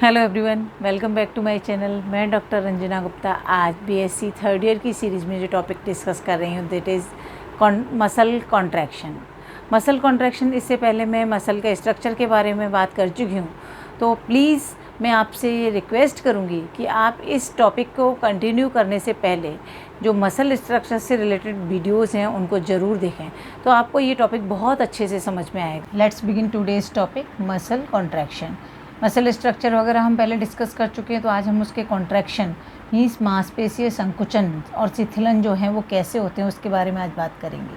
Hello everyone, welcome back to my channel. मैं doctor Ranjana Gupta आज BSc third year की series में जो टॉपिक डिस्कस कर रही हूँ that is muscle contraction. Muscle contraction, इससे पहले मैं मसल के स्ट्रक्चर के बारे में बात कर चुकी हूँ, तो प्लीज़ मैं आपसे ये रिक्वेस्ट करूँगी कि आप इस टॉपिक को कंटिन्यू करने से पहले जो मसल स्ट्रक्चर से रिलेटेड वीडियोज़ हैं उनको ज़रूर देखें, तो आपको ये टॉपिक बहुत अच्छे से समझ में आएगा। Let's begin today's topic, muscle contraction. Muscle structure वगैरह हम पहले डिस्कस कर चुके हैं, तो आज हम उसके कॉन्ट्रैक्शन मीन्स मांसपेशीय संकुचन और शिथिलन जो हैं वो कैसे होते हैं उसके बारे में आज बात करेंगे।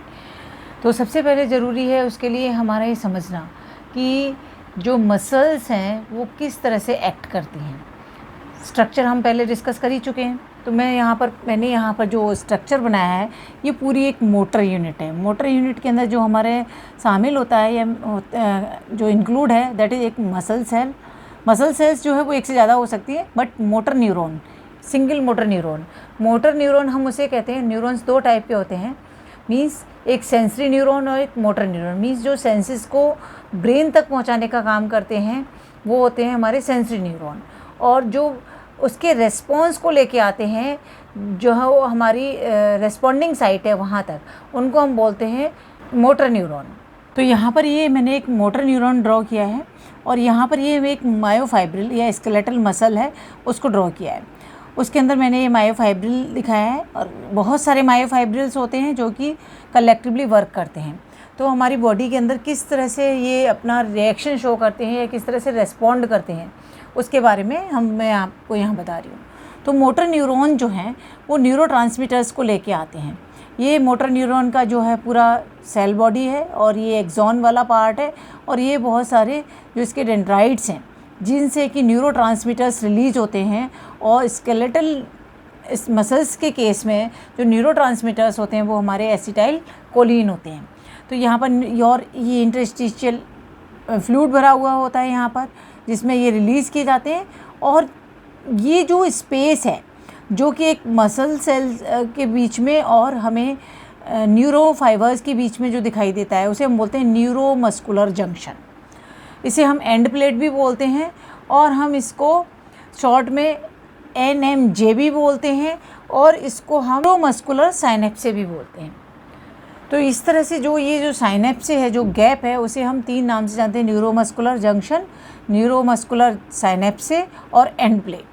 तो सबसे पहले ज़रूरी है उसके लिए हमारा ये समझना कि जो मसल्स हैं वो किस तरह से एक्ट करती हैं। स्ट्रक्चर हम पहले डिस्कस कर ही चुके हैं, तो मैंने यहाँ पर जो स्ट्रक्चर बनाया है ये पूरी एक मोटर यूनिट है। मोटर यूनिट के अंदर जो हमारे शामिल होता है या जो इंक्लूड है दैट इज़ एक मसल सेल। मसल सेल्स जो है वो एक से ज़्यादा हो सकती है, but motor neuron, single motor neuron हम उसे कहते हैं। न्यूरॉन्स दो टाइप के होते हैं, मीन्स एक सेंसरी न्यूरॉन और एक मोटर न्यूरॉन। मीन्स जो सेंसेस को ब्रेन तक पहुंचाने का काम करते हैं वो होते हैं हमारे सेंसरी न्यूरॉन, और जो उसके रेस्पॉन्स को लेके आते हैं जो है वो हमारी रेस्पॉन्डिंग साइट है वहाँ तक, उनको हम बोलते हैं मोटर न्यूरॉन। तो यहाँ पर ये मैंने एक मोटर न्यूरॉन ड्रॉ किया है और यहाँ पर ये एक मायोफाइब्रिल या स्केलेटल मसल है उसको ड्रॉ किया है। उसके अंदर मैंने ये मायोफाइब्रिल दिखाया है, और बहुत सारे मायोफाइब्रिल्स होते हैं जो कि कलेक्टिवली वर्क करते हैं। तो हमारी बॉडी के अंदर किस तरह से ये अपना रिएक्शन शो करते हैं या किस तरह से रेस्पॉन्ड करते हैं उसके बारे में मैं आपको यहाँ बता रही हूँ। तो मोटर न्यूरॉन जो हैं वो न्यूरोट्रांसमीटर्स को लेके आते हैं। ये मोटर न्यूरॉन का जो है पूरा सेल बॉडी है, और ये एक्सॉन वाला पार्ट है, और ये बहुत सारे जो इसके डेंड्राइट्स हैं जिनसे कि न्यूरोट्रांसमीटर्स रिलीज होते हैं। और स्केलेटल मसल्स के केस में जो न्यूरोट्रांसमीटर्स होते हैं वो हमारे एसिटाइल कोलिन होते हैं। तो यहाँ पर और ये इंटरस्टिशियल फ्लूइड भरा हुआ होता है यहाँ पर, जिसमें ये रिलीज़ किए जाते हैं। और ये जो स्पेस है जो कि एक मसल सेल के बीच में और हमें न्यूरो फाइबर्स के बीच में जो दिखाई देता है उसे हम बोलते हैं न्यूरोमस्कुलर जंक्शन। इसे हम एंड प्लेट भी बोलते हैं, और हम इसको शॉर्ट में NMJ भी बोलते हैं, और इसको हम न्यूरोमस्कुलर साइनेप्से भी बोलते हैं। तो इस तरह से ये जो साइनेप्से है, जो गैप है, उसे हम तीन नाम से जानते हैं: न्यूरोमस्कुलर जंक्शन, न्यूरोमस्कुलर साइनेप्से और एंड प्लेट।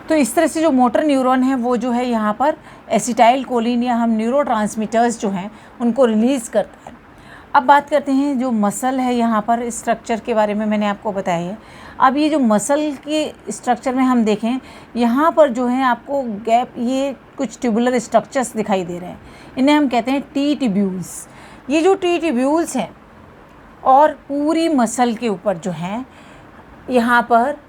तो इस तरह से जो मोटर न्यूरॉन है वो जो है यहाँ पर एसिटाइल कोलिन या हम न्यूरोट्रांसमीटर्स जो हैं उनको रिलीज़ करता है। अब बात करते हैं जो मसल है, यहाँ पर स्ट्रक्चर के बारे में मैंने आपको बताया है। अब ये जो मसल के स्ट्रक्चर में हम देखें, यहाँ पर जो है आपको गैप, ये कुछ ट्यूबुलर स्ट्रक्चर्स दिखाई दे रहे हैं, इन्हें हम कहते हैं टी ट्यूब्यूल्स। ये जो टी ट्यूब्यूल्स हैं और पूरी मसल के ऊपर जो हैं यहाँ पर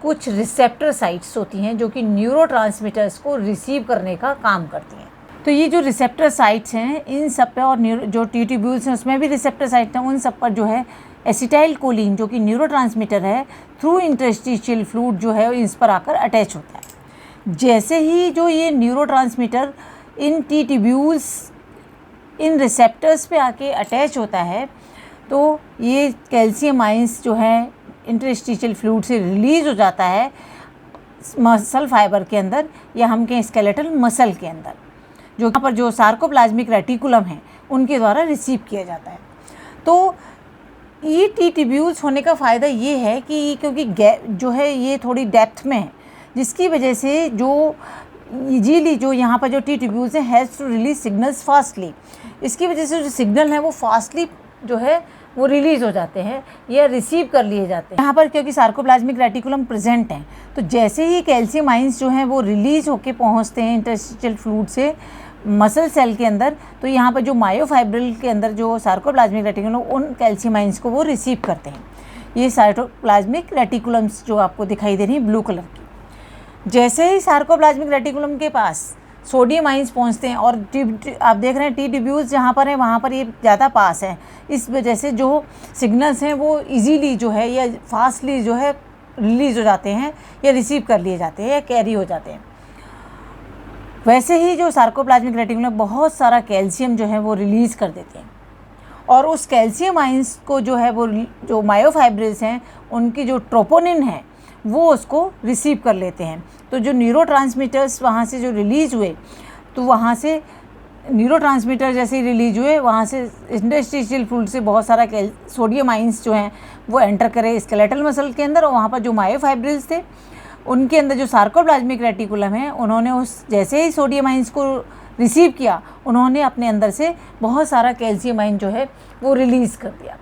कुछ रिसेप्टर साइट्स होती हैं जो कि न्यूरोट्रांसमीटर्स को रिसीव करने का काम करती हैं। तो ये जो रिसेप्टर साइट्स हैं इन सब पे, और जो टी ट्यूब्यूल्स हैं उसमें भी रिसेप्टर साइट्स हैं, उन सब पर जो है एसिटाइल कोलिन जो कि न्यूरोट्रांसमीटर है थ्रू इंटरस्टिशियल फ्लूइड जो है इस पर आकर अटैच होता है। जैसे ही जो ये न्यूरोट्रांसमीटर इन टी ट्यूब्यूल्स, इन रिसेप्टर्स पे आके अटैच होता है, तो ये कैल्शियम आयंस जो है इंटरस्टिशियल फ्लूइड से रिलीज़ हो जाता है मसल फाइबर के अंदर, या हम कहें स्केलेटल मसल के अंदर, जो यहाँ पर जो सार्कोप्लाज्मिक रेटिकुलम है उनके द्वारा रिसीव किया जाता है। तो ये टी ट्यूब्यूल्स होने का फ़ायदा ये है कि क्योंकि जो है ये थोड़ी डेप्थ में है, जिसकी वजह से जो इजीली जो यहाँ पर जो टी ट्यूब्यूल्स हैं has to release signals fastly, इसकी वजह से जो सिग्नल है वो फास्टली जो है वो रिलीज़ हो जाते हैं या रिसीव कर लिए जाते हैं यहाँ पर, क्योंकि सार्कोप्लाज्मिक रेटिकुलम प्रेजेंट हैं। तो जैसे ही कैल्शियम आयंस जो हैं वो रिलीज़ होके पहुँचते हैं इंटरस्टिशियल फ्लूइड से मसल सेल के अंदर, तो यहाँ पर जो मायोफाइब्रिल के अंदर जो सार्कोप्लाज्मिक रेटिकुलम उन कैल्शियम आयंस को वो रिसीव करते हैं। ये सार्कोप्लाज्मिक रेटिकुलम्स जो आपको दिखाई दे रही हैं ब्लू कलर की, जैसे ही सार्कोप्लाज्मिक रेटिकुलम के पास सोडियम आइंस पहुंचते हैं, और आप देख रहे हैं टी ट्यूब्यूल्स जहाँ पर हैं वहाँ पर ये ज़्यादा पास है, इस वजह से जो सिग्नल्स हैं वो इजीली जो है या फास्टली जो है रिलीज़ हो जाते हैं या रिसीव कर लिए जाते हैं या कैरी हो जाते हैं। वैसे ही जो सार्कोप्लाज्मिक रेटिकुलम बहुत सारा कैल्शियम जो है वो रिलीज़ कर देते हैं, और उस कैल्शियम आइंस को जो है वो जो मायोफाइब्रिल्स हैं उनकी जो ट्रोपोनिन है वो उसको रिसीव कर लेते हैं। तो जो न्यूरोट्रांसमीटर्स वहाँ से जो रिलीज़ हुए, तो वहाँ से न्यूरोट्रांसमीटर जैसे ही रिलीज हुए वहाँ से इंटरस्टिशियल फ्लूइड से बहुत सारा सोडियम आइंस जो हैं वो एंटर करे स्केलेटल मसल के अंदर, और वहाँ पर जो मायोफाइब्रिल्स थे उनके अंदर जो सार्कोप्लाज्मिक रेटिकुलम है उन्होंने उस जैसे ही सोडियम आइंस को रिसीव किया उन्होंने अपने अंदर से बहुत सारा कैल्शियम आइन जो है वो रिलीज़ कर दिया।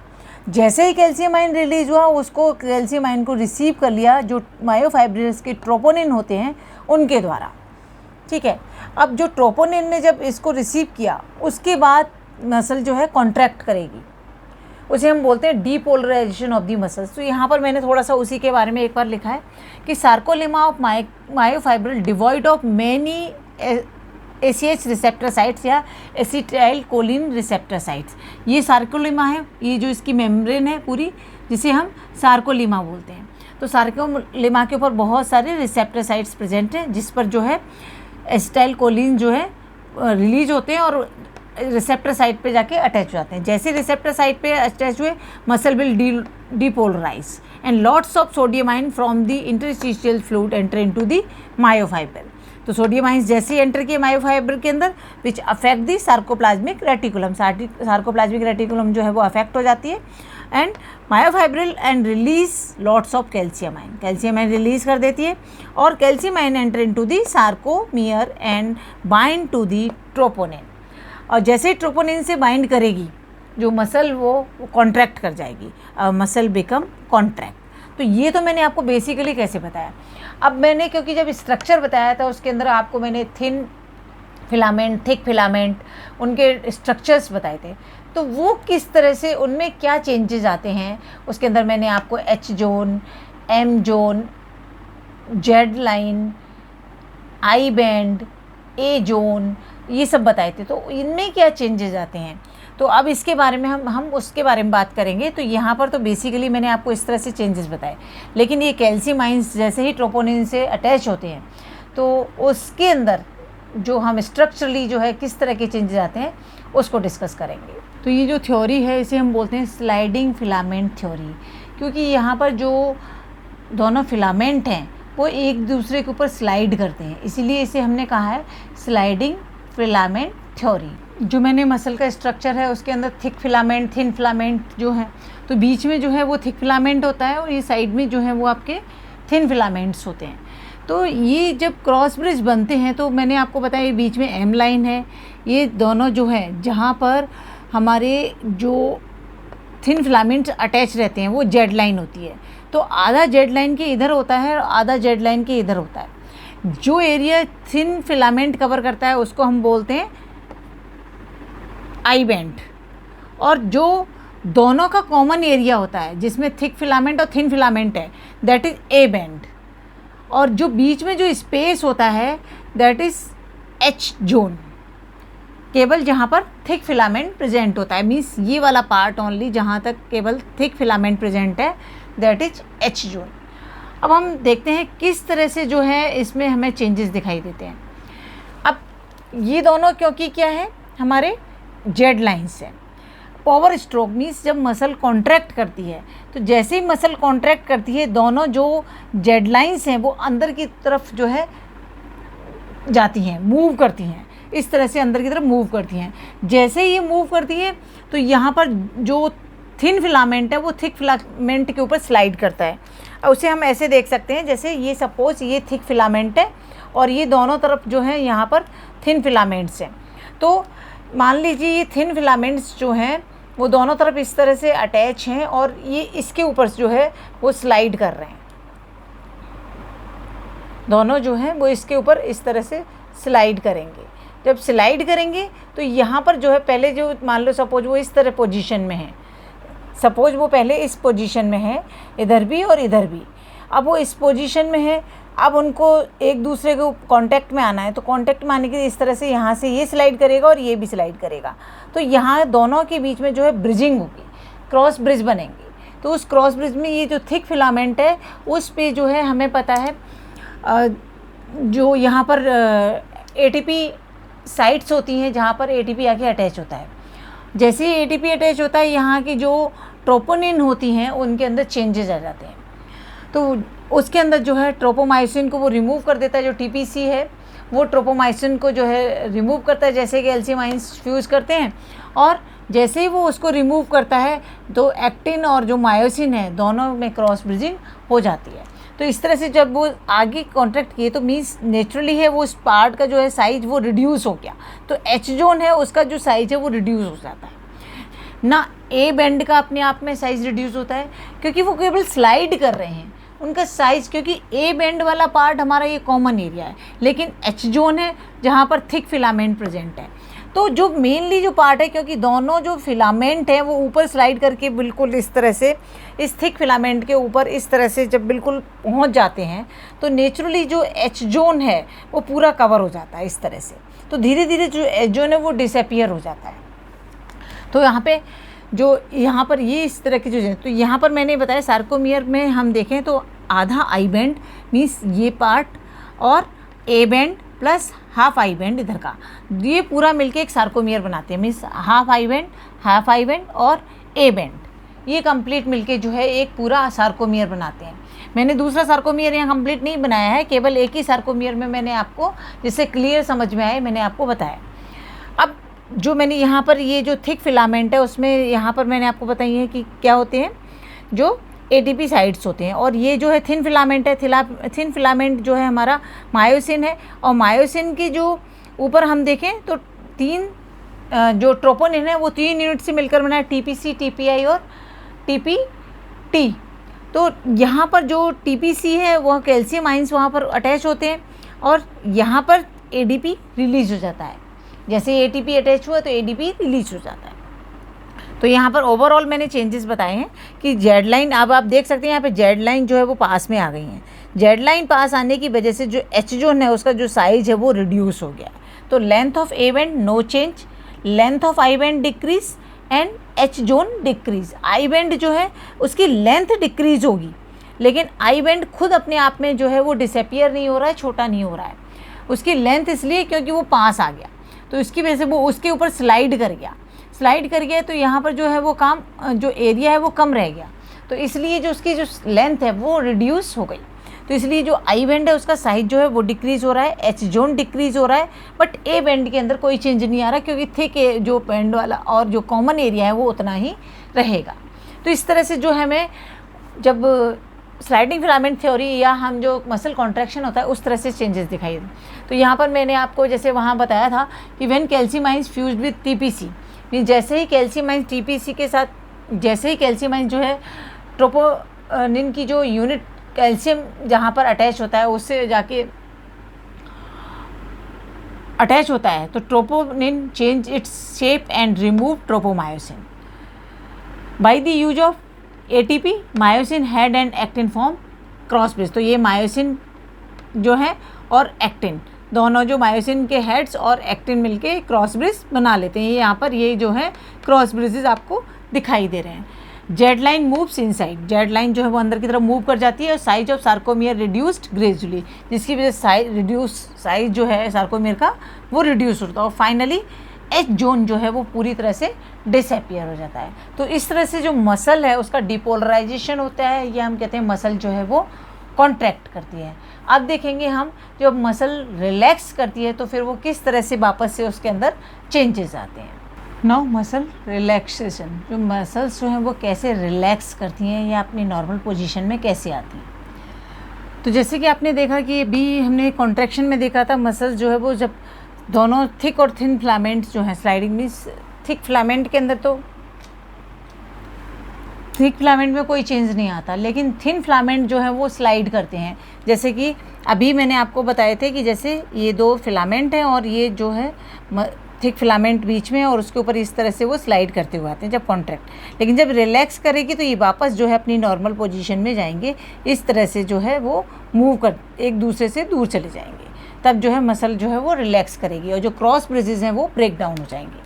जैसे ही कैल्शियम आइन रिलीज़ हुआ उसको कैल्शियम आइन को रिसीव कर लिया जो मायोफाइब्रिल्स के ट्रोपोनिन होते हैं उनके द्वारा, ठीक है। अब जो ट्रोपोनिन ने जब इसको रिसीव किया उसके बाद मसल जो है कॉन्ट्रैक्ट करेगी, उसे हम बोलते हैं डीपोलराइजेशन ऑफ दी मसल्स। तो यहाँ पर मैंने थोड़ा सा उसी के बारे में एक बार लिखा है कि sarcolemma of myofibril devoid of many ACH receptor sites या एसिटाइल कोलिन रिसेप्टर साइट्स। ये सार्कोलेमा है, ये जो इसकी मेम्ब्रेन है पूरी, जिसे हम सार्कोलेमा बोलते हैं। तो सार्कोलेमा के ऊपर बहुत सारे रिसेप्टर साइट्स प्रेजेंट हैं जिस पर जो है एसिटाइल कोलिन जो है रिलीज होते हैं और रिसेप्टर साइट पे जाके अटैच हो जाते हैं। जैसे रिसेप्टर साइट पे अटैच हुए muscle will depolarise and lots of sodium ion from the interstitial fluid enter into the myofibril. तो सोडियम आइंस जैसे ही एंटर किए मायोफाइब्रिल के अंदर which affect the sarcoplasmic reticulum, sarcoplasmic reticulum जो है वो अफेक्ट हो जाती है and myofibril and release lots of calcium ion release कर देती है और calcium ion enter into the sarcomere and bind to the troponin. और जैसे ही ट्रोपोनिन से बाइंड करेगी जो मसल वो कॉन्ट्रैक्ट कर जाएगी, मसल बिकम कॉन्ट्रैक्ट। तो ये तो मैंने आपको बेसिकली कैसे बताया। अब मैंने क्योंकि जब स्ट्रक्चर बताया था उसके अंदर आपको मैंने थिन फिलामेंट, थिक फिलामेंट, उनके स्ट्रक्चर्स बताए थे, तो वो किस तरह से उनमें क्या चेंजेस आते हैं उसके अंदर मैंने आपको H zone, M zone, Z line, I band, A zone ये सब बताए थे। तो इनमें क्या चेंजेस आते हैं, तो अब इसके बारे में हम उसके बारे में बात करेंगे। तो यहाँ पर तो बेसिकली मैंने आपको इस तरह से चेंजेस बताए, लेकिन ये कैल्शियम आइंस जैसे ही ट्रोपोनिन से अटैच होते हैं तो उसके अंदर जो हम स्ट्रक्चरली जो है किस तरह के चेंजेस आते हैं उसको डिस्कस करेंगे। तो ये जो थ्योरी है इसे हम बोलते हैं स्लाइडिंग फिलामेंट थ्योरी, क्योंकि यहाँ पर जो दोनों फिलामेंट हैं वो एक दूसरे के ऊपर स्लाइड करते हैं, इसीलिए इसे हमने कहा है स्लाइडिंग फिलामेंट थ्योरी। जो मैंने मसल का स्ट्रक्चर है उसके अंदर थिक फिलामेंट, थिन फिलामेंट जो है, तो बीच में जो है वो थिक फिलामेंट होता है और ये साइड में जो है वो आपके थिन फिलामेंट्स होते हैं। तो ये जब क्रॉस ब्रिज बनते हैं तो मैंने आपको बताया ये बीच में एम लाइन है, ये दोनों जो है जहाँ पर हमारे जो थिन फिलामेंट्स अटैच रहते हैं वो जेड लाइन होती है। तो आधा जेड लाइन के इधर होता है और आधा जेड लाइन के इधर होता है। जो एरिया थिन फिलामेंट कवर करता है उसको हम बोलते हैं आई बैंड, और जो दोनों का कॉमन एरिया होता है जिसमें थिक फिलामेंट और थिन फिलामेंट है दैट इज़ ए बैंड, और जो बीच में जो स्पेस होता है दैट इज़ एच जोन, केवल जहाँ पर थिक फिलामेंट प्रेजेंट होता है, मीन्स ये वाला पार्ट ओनली जहाँ तक केवल थिक फिलामेंट प्रेजेंट है दैट इज एच जोन। अब हम देखते हैं किस तरह से जो है इसमें हमें चेंजेस दिखाई देते हैं। अब ये दोनों क्योंकि क्या है हमारे जेड लाइन्स हैं। पावर स्ट्रोक मीन्स जब मसल कॉन्ट्रैक्ट करती है तो जैसे ही मसल कॉन्ट्रैक्ट करती है दोनों जो जेड लाइन्स हैं वो अंदर की तरफ जो है जाती हैं, मूव करती हैं, इस तरह से अंदर की तरफ मूव करती हैं। जैसे ही ये मूव करती है तो यहाँ पर जो थिन फिलामेंट है वो थिक फिलामेंट के ऊपर स्लाइड करता है। और उसे हम ऐसे देख सकते हैं जैसे ये सपोज ये थिक फिलामेंट है और ये दोनों तरफ जो है यहाँ पर थिन फिलामेंट्स हैं। तो मान लीजिए ये थिन फिलामेंट्स जो हैं वो दोनों तरफ इस तरह से अटैच हैं और ये इसके ऊपर जो है वो स्लाइड कर रहे हैं, दोनों जो हैं वो इसके ऊपर इस तरह से स्लाइड करेंगे। जब स्लाइड करेंगे तो यहाँ पर जो है पहले जो मान लो सपोज वो इस तरह पोजीशन में है, सपोज वो पहले इस पोजीशन में है इधर भी और इधर भी, अब वो इस पोजीशन में है, अब उनको एक दूसरे को कांटेक्ट में आना है। तो कांटेक्ट में आने के लिए इस तरह से यहाँ से ये स्लाइड करेगा और ये भी स्लाइड करेगा, तो यहाँ दोनों के बीच में जो है ब्रिजिंग होगी, क्रॉस ब्रिज बनेंगे। तो उस क्रॉस ब्रिज में ये जो थिक फिलामेंट है उस पे जो है हमें पता है जो यहाँ पर ATP साइट्स होती हैं जहाँ पर ATP आके अटैच होता है, जैसे ही एटीपी अटैच होता है, यहाँ की जो ट्रोपोनिन होती हैं उनके अंदर चेंजेस आ जाते हैं। तो उसके अंदर जो है ट्रोपोमायोसिन को वो रिमूव कर देता है। जो टीपीसी है वो ट्रोपोमायोसिन को जो है रिमूव करता है, जैसे कि कैल्शियम आयंस फ्यूज़ करते हैं। और जैसे ही वो उसको रिमूव करता है तो एक्टिन और जो मायोसिन है दोनों में क्रॉस ब्रिजिंग हो जाती है। तो इस तरह से जब वो आगे कॉन्ट्रैक्ट किए तो मीन्स नेचुरली है वो उस पार्ट का जो है साइज वो रिड्यूस हो गया। तो एच जोन है उसका जो साइज है वो रिड्यूस हो जाता है ना। ए बैंड का अपने आप में साइज रिड्यूस होता है क्योंकि वो केवल स्लाइड कर रहे हैं उनका साइज़, क्योंकि ए बैंड वाला पार्ट हमारा ये कॉमन एरिया है, लेकिन एच जोन है जहाँ पर थिक फिलामेंट प्रेजेंट है। तो जो मेनली जो पार्ट है, क्योंकि दोनों जो फिलामेंट हैं वो ऊपर स्लाइड करके बिल्कुल इस तरह से इस थिक फिलामेंट के ऊपर इस तरह से जब बिल्कुल पहुंच जाते हैं तो नेचुरली जो एच जोन है वो पूरा कवर हो जाता है इस तरह से। तो धीरे धीरे जो एच जोन है वो डिसअपीयर हो जाता है। तो यहाँ पर ये इस तरह की जो, तो यहाँ पर मैंने बताया सार्कोमियर में हम देखें तो आधा आई बैंड मीन्स ये पार्ट और A band plus half I band इधर का, ये पूरा मिलके एक सार्कोमियर बनाते हैं। मीन्स हाफ आई बैंड और ए बैंड, ये कंप्लीट मिलके जो है एक पूरा सार्कोमियर बनाते हैं। मैंने दूसरा सार्कोमियर यहाँ कंप्लीट नहीं बनाया है, केवल एक ही सार्कोमियर में मैंने आपको, जिससे क्लियर समझ में आए, मैंने आपको बताया। अब जो मैंने यहाँ पर ये जो थिक फिलामेंट है उसमें यहाँ पर मैंने आपको बताई है कि क्या होते हैं, जो एटीपी साइट्स होते हैं। और ये जो है थिन फिलामेंट है, थिन फिलामेंट जो है हमारा मायोसिन है। और मायोसिन की जो ऊपर हम देखें तो 3 जो ट्रोपोनिन है वो 3 यूनिट से मिलकर बना है, टीपीसी, टीपीआई और टीपीटी। तो यहाँ पर जो टीपीसी है वह कैल्शियम आयंस वहाँ पर अटैच होते हैं और यहाँ पर एडीपी रिलीज हो जाता है। जैसे एटीपी अटैच हुआ तो एडीपी रिलीज हो जाता है। तो यहाँ पर ओवरऑल मैंने चेंजेस बताए हैं कि जेड लाइन, अब आप देख सकते हैं यहाँ पे जेड लाइन जो है वो पास में आ गई हैं। जेड लाइन पास आने की वजह से जो एच जोन है उसका जो साइज है वो रिड्यूस हो गया। तो length of A band no change, length of I band decrease and H zone decrease. I band जो है उसकी लेंथ डिक्रीज होगी, लेकिन आई बैंड खुद अपने आप में जो है वो डिसअपीयर नहीं हो रहा है, छोटा नहीं हो रहा है। उसकी लेंथ इसलिए क्योंकि वो पास आ गया, तो इसकी वजह से वो उसके ऊपर स्लाइड कर गया तो यहाँ पर जो है वो काम, जो एरिया है वो कम रह गया। तो इसलिए जो उसकी जो लेंथ है वो रिड्यूस हो गई। तो इसलिए जो आई बैंड है उसका साइज जो है वो डिक्रीज़ हो रहा है, एच जोन डिक्रीज़ हो रहा है, बट ए बैंड के अंदर कोई चेंज नहीं आ रहा क्योंकि थिक जो बैंड वाला और जो कॉमन एरिया है वो उतना ही रहेगा। तो इस तरह से जो हमें जब स्लाइडिंग फिलामेंट थ्योरी या हम जो मसल कॉन्ट्रैक्शन होता है उस तरह से चेंजेस दिखाई दे। तो यहाँ पर मैंने आपको जैसे वहाँ बताया था कि when calcium ions fused with TPC, mean जैसे ही कैल्शियम आयंस टीपीसी के साथ, जैसे ही कैल्शियम आयंस जो है ट्रोपोनिन की जो यूनिट कैल्शियम जहाँ पर अटैच होता है उससे जाके अटैच होता है तो troponin change its shape and remove tropomyosin by the use of ATP. Myosin head and actin form cross bridge. तो ये मायोसिन जो है और एक्टिन दोनों, जो मायोसिन के हेड्स और एक्टिन मिलके क्रॉस ब्रिज बना लेते हैं। यहाँ पर ये जो है क्रॉस ब्रिजेस आपको दिखाई दे रहे हैं। Z line moves inside, Z line जो है वो अंदर की तरफ मूव कर जाती है और size of sarcomere reduced gradually, जिसकी वजह से साइज जो है सार्कोमियर का वो रिड्यूस होता है और फाइनली एच जोन जो है वो पूरी तरह से डिसअपीयर हो जाता है। तो इस तरह से जो मसल है उसका डिपोलराइजेशन होता है, या हम कहते हैं मसल जो है वो कॉन्ट्रैक्ट करती है। अब देखेंगे हम जब मसल रिलैक्स करती है तो फिर वो किस तरह से वापस से उसके अंदर चेंजेस आते हैं। नाउ मसल रिलैक्सेशन, जो मसल्स जो हैं वो कैसे रिलैक्स करती हैं या अपनी नॉर्मल पोजीशन में कैसे आती हैं। तो जैसे कि आपने देखा कि अभी हमने कॉन्ट्रैक्शन में देखा था, मसल्स जो है वो जब दोनों थिक और थिन फिलामेंट्स जो हैं, स्लाइडिंग मीन्स थिक फिलामेंट के अंदर तो थिक फिलामेंट में कोई चेंज नहीं आता, लेकिन थिन फिलामेंट जो है वो स्लाइड करते हैं। जैसे कि अभी मैंने आपको बताए थे कि जैसे ये 2 फिलामेंट हैं और ये जो है थिक फिलामेंट बीच में और उसके ऊपर इस तरह से वो स्लाइड करते हुए आते हैं जब कॉन्ट्रैक्ट। लेकिन जब रिलैक्स करेगी तो ये वापस जो है अपनी नॉर्मल पोजीशन में जाएंगे, इस तरह से जो है वो मूव कर एक दूसरे से दूर चले जाएंगे, तब जो है मसल जो है वो रिलैक्स करेगी और जो क्रॉस ब्रिजेस हैं वो ब्रेक डाउन हो जाएंगे।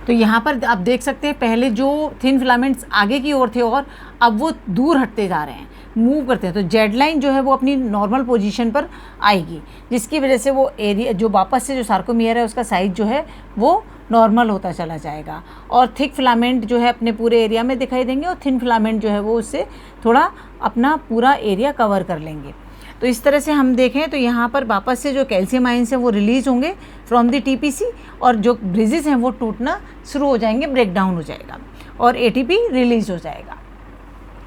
तो यहाँ पर आप देख सकते हैं पहले जो थिन फिलामेंट्स आगे की ओर थे और अब वो दूर हटते जा रहे हैं, मूव करते हैं। तो जेड लाइन जो है वो अपनी नॉर्मल पोजीशन पर आएगी, जिसकी वजह से वो एरिया जो वापस से जो सार्कोमियर है उसका साइज जो है वो नॉर्मल होता चला जाएगा और थिक फिलामेंट जो है अपने पूरे एरिया में दिखाई देंगे और थिन फिलामेंट जो है वो उससे थोड़ा अपना पूरा एरिया कवर कर लेंगे। तो इस तरह से हम देखें तो यहाँ पर वापस से जो कैल्शियम आयंस हैं वो रिलीज़ होंगे फ्रॉम द टीपीसी और जो ब्रिजेस हैं वो टूटना शुरू हो जाएंगे, ब्रेक डाउन हो जाएगा और एटीपी रिलीज़ हो जाएगा।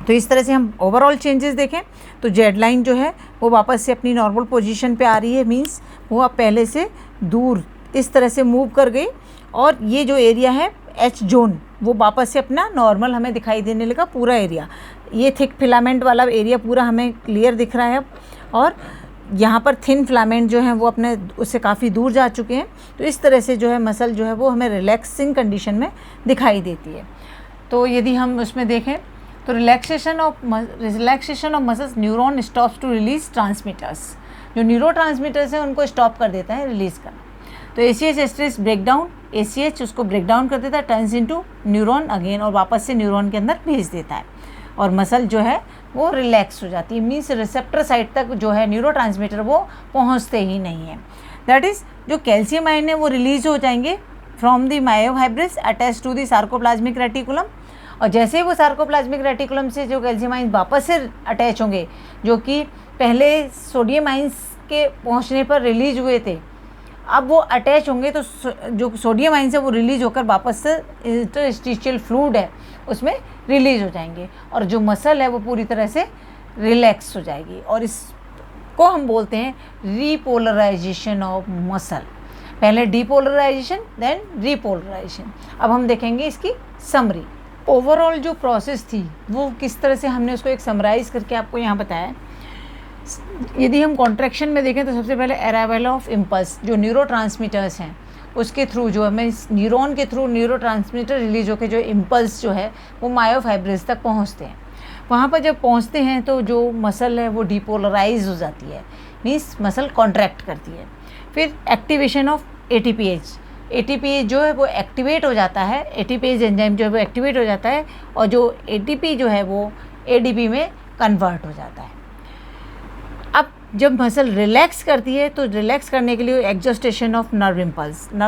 तो इस तरह से हम ओवरऑल चेंजेस देखें तो जेड लाइन जो है वो वापस से अपनी नॉर्मल पोजीशन पे आ रही है, मींस वो अब पहले से दूर इस तरह से मूव कर गई और ये जो एरिया है एच जोन वो वापस से अपना नॉर्मल हमें दिखाई देने लगा। पूरा एरिया ये थिक फिलामेंट वाला एरिया पूरा हमें क्लियर दिख रहा है और यहाँ पर थिन फिलामेंट जो है वो अपने उससे काफ़ी दूर जा चुके हैं। तो इस तरह से जो है मसल जो है वो हमें रिलैक्सिंग कंडीशन में दिखाई देती है। तो यदि हम उसमें देखें तो relaxation of muscles neuron stops to release transmitters, जो न्यूरो ट्रांसमीटर्स हैं उनको स्टॉप कर देता है रिलीज़ करना। तो ACH esterase break down, ACH उसको ब्रेक डाउन कर देता है, टर्न्स इनटू न्यूरॉन अगेन और वापस से न्यूरॉन के अंदर भेज देता है और मसल जो है वो रिलैक्स हो जाती है। मीन्स रिसेप्टर साइड तक जो है न्यूरोट्रांसमीटर वो पहुंचते ही नहीं है। दैट इज़ जो कैल्शियम आयन है वो रिलीज़ हो जाएंगे from the myofibrils attach to the sarcoplasmic reticulum और जैसे ही वो सार्कोप्लाज्मिक रेटिकुलम से जो कैल्शियम आयन वापस से अटैच होंगे जो कि पहले सोडियम आयंस के पहुंचने पर रिलीज हुए थे, अब वो अटैच होंगे तो जो सोडियम आयंस है वो रिलीज होकर वापस से इंटरस्टिशियल फ्लूइड है उसमें रिलीज हो जाएंगे और जो मसल है वो पूरी तरह से रिलैक्स हो जाएगी और इसको हम बोलते हैं रीपोलराइजेशन ऑफ मसल। पहले डीपोलराइजेशन देन रीपोलराइजेशन। अब हम देखेंगे इसकी समरी। ओवरऑल जो प्रोसेस थी वो किस तरह से हमने उसको एक समराइज़ करके आपको यहाँ बताया। यदि हम कॉन्ट्रैक्शन में देखें तो सबसे पहले अराइवल ऑफ इम्पल्स, जो न्यूरोट्रांसमीटर्स हैं उसके थ्रू जो हमें न्यूरॉन के थ्रू न्यूरोट्रांसमीटर रिलीज होकर जो इम्पल्स जो है वो मायोफाइब्रिस तक पहुँचते हैं। वहाँ पर जब पहुँचते हैं तो जो मसल है वो डिपोलराइज हो जाती है, मीन्स मसल कॉन्ट्रैक्ट करती है। फिर एक्टिवेशन ऑफ ATPase जो है वो एक्टिवेट हो जाता है, ATPase एंजाइम जो है वो एक्टिवेट हो जाता है और जो ATP जो है वो ADP में कन्वर्ट हो जाता है। अब जब मसल रिलैक्स करती है तो रिलैक्स करने के लिए एक्जॉस्टेशन ऑफ नर्व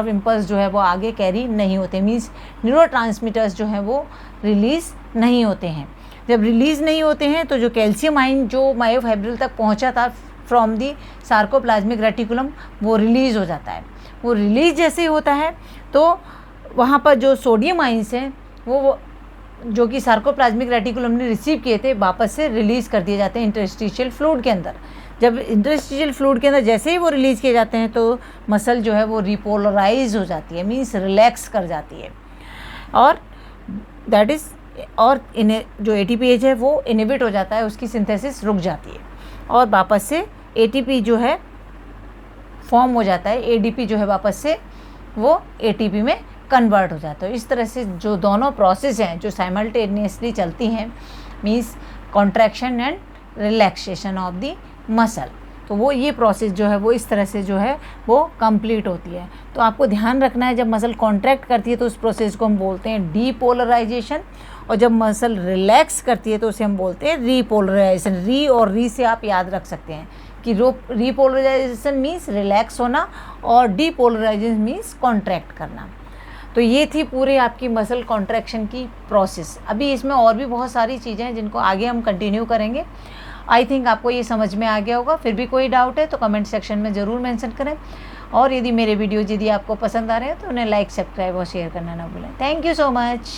इम्पल्स जो है वो आगे कैरी नहीं होते, मीन्स न्यूरोट्रांसमीटर्स जो हैं वो रिलीज़ नहीं होते हैं। जब रिलीज़ नहीं होते हैं तो जो कैल्शियम आयन जो मायोफाइब्रिल तक पहुंचा था फ्रॉम दी सार्कोप्लाज्मिक रेटिकुलम वो रिलीज़ हो जाता है। वो रिलीज़ जैसे ही होता है तो वहाँ पर जो सोडियम आयंस हैं वो जो कि सार्कोप्लाज्मिक रेटिकुलम ने रिसीव किए थे वापस से रिलीज़ कर दिए जाते हैं इंटरस्टिशियल फ्लूइड के अंदर। जब इंटरस्टिशियल फ्लूइड के अंदर जैसे ही वो रिलीज़ किए जाते हैं तो मसल जो है वो रिपोलराइज हो जाती है, मीन्स रिलैक्स कर जाती है और दैट इज़ और जो ATPase है वो इनहिबिट हो जाता है, उसकी सिंथेसिस रुक जाती है और वापस से ATP जो है फॉर्म हो जाता है, ADP जो है वापस से वो ATP में कन्वर्ट हो जाता है। इस तरह से जो दोनों प्रोसेस हैं जो साइमल्टेनियसली चलती हैं, means contraction and relaxation of the muscle, तो वो ये प्रोसेस जो है वो इस तरह से जो है वो कंप्लीट होती है। तो आपको ध्यान रखना है जब मसल कॉन्ट्रैक्ट करती है तो उस प्रोसेस को हम बोलते हैं डीपोलराइजेशन और जब मसल रिलैक्स करती है तो उसे हम बोलते हैं रीपोलराइजेशन। री और री से आप याद रख सकते हैं कि रीपोलराइजेशन मीन्स रिलैक्स होना और डीपोलराइजेशन मीन्स कॉन्ट्रैक्ट करना। तो ये थी पूरी आपकी मसल कॉन्ट्रैक्शन की प्रोसेस। अभी इसमें और भी बहुत सारी चीज़ें हैं जिनको आगे हम कंटिन्यू करेंगे। आई थिंक आपको ये समझ में आ गया होगा। फिर भी कोई डाउट है तो कमेंट सेक्शन में ज़रूर मेंशन करें और यदि मेरे वीडियोज़ यदि आपको पसंद आ रहे हैं तो उन्हें लाइक, सब्सक्राइब और शेयर करना ना भूलें। Thank you so much.